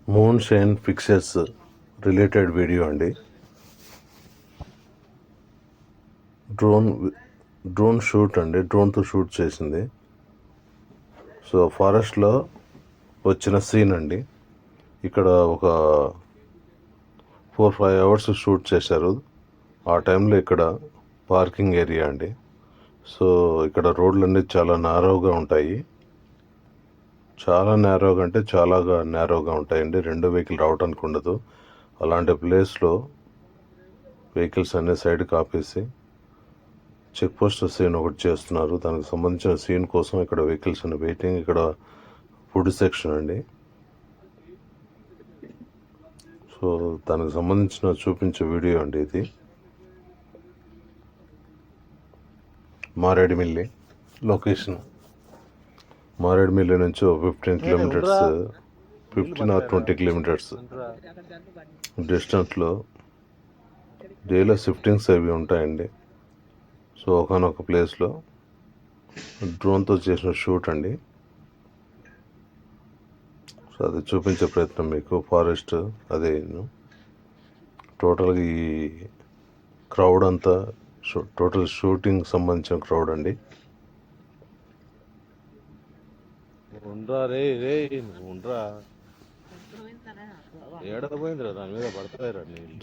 Moon shine pictures related video అండి. Drone shoot అండి, డ్రోన్తో shoot చేసింది. సో ఫారెస్ట్లో వచ్చిన సీన్ అండి. ఇక్కడ ఒక 4-5 అవర్స్ షూట్ చేశారు. ఆ టైంలో ఇక్కడ పార్కింగ్ ఏరియా అండి. సో ఇక్కడ రోడ్లన్నీ చాలా నేరోగా ఉంటాయి. చాలా నేరోగా అంటే చాలా నేరోగా ఉంటాయండి. 2 వెహికల్ రావడానికి ఉండదు. అలాంటి ప్లేస్లో వెహికల్స్ అన్ని సైడ్కి ఆపేసి చెక్ పోస్ట్ సీన్ ఒకటి చేస్తున్నారు. దానికి సంబంధించిన సీన్ కోసం ఇక్కడ వెహికల్స్ అన్ని వెయిటింగ్. ఇక్కడ ఫుడ్ సెక్షన్ అండి. సో దానికి సంబంధించిన చూపించే వీడియో అండి ఇది. మారేడుమిల్లి లొకేషన్. మారేడుమిల్లి నుంచి 15 కిలోమీటర్స్, 15 or 20 కిలోమీటర్స్ డిస్టెన్స్లో డైలీ షిఫ్టింగ్స్ అవి ఉంటాయండి. సో ఒకనొక ప్లేస్లో డ్రోన్తో చేసిన షూట్ అండి. సో అది చూపించే ప్రయత్నం మీకు. ఫారెస్ట్ అదే టోటల్గా ఈ క్రౌడ్ అంతా టోటల్ షూటింగ్ సంబంధించిన క్రౌడ్ అండి.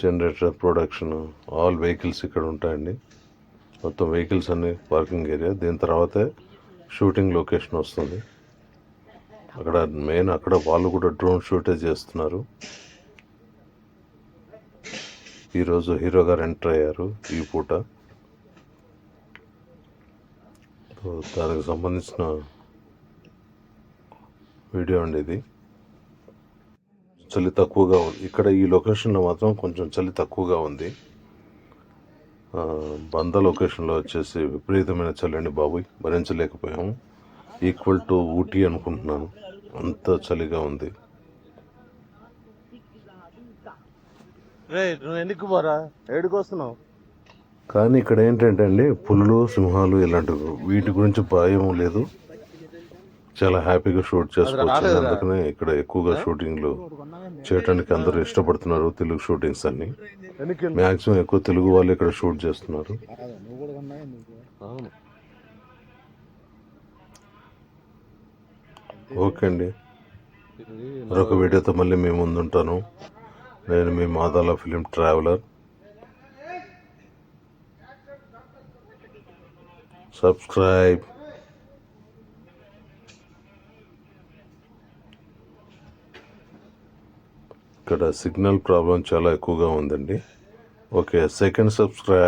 జనరేటర్ ప్రొడక్షన్ ఆల్ వెహికల్స్ ఇక్కడ ఉంటాయండి. మొత్తం వెహికల్స్ అన్ని పార్కింగ్ ఏరియా. దీని తర్వాతే షూటింగ్ లొకేషన్ వస్తుంది. అక్కడ మెయిన్ అక్కడ వాళ్ళు కూడా డ్రోన్ షూటే చేస్తున్నారు. ఈరోజు హీరో గారు ఎంటర్ అయ్యారు ఈ పూట. దానికి సంబంధించిన వీడియో అండి ఇది. చలి తక్కువగా ఉంది ఇక్కడ ఈ లొకేషన్లో మాత్రం కొంచెం చలి తక్కువగా ఉంది. బంద లొకేషన్లో వచ్చేసి విపరీతమైన చలి అండి బాబు, భరించలేకపోయాము. ఈక్వల్ టు ఊటీ అనుకుంటున్నాను, అంత చలిగా ఉంది. కానీ ఇక్కడ ఏంటంటే అండి, పులులు సింహాలు ఇలాంటివి వీటి గురించి భయం లేదు. చాలా హ్యాపీగా షూట్ చేసుకోవచ్చు. అందుకనే ఇక్కడ ఎక్కువగా షూటింగ్లు చేయడానికి అందరూ ఇష్టపడుతున్నారు. తెలుగు షూటింగ్స్ అన్ని మ్యాక్సిమం ఎక్కువ తెలుగు వాళ్ళు ఇక్కడ షూట్ చేస్తున్నారు. ఓకే అండి, మరొక వీడియోతో మళ్ళీ మీ ముందుంటాను. నేను మీ మాదాల ఫిలిం ట్రావెలర్. సబ్స్క్రైబ్. ఇక్కడ సిగ్నల్ ప్రాబ్లం చాలా ఎక్కువగా ఉందండి. Okay, second subscribe.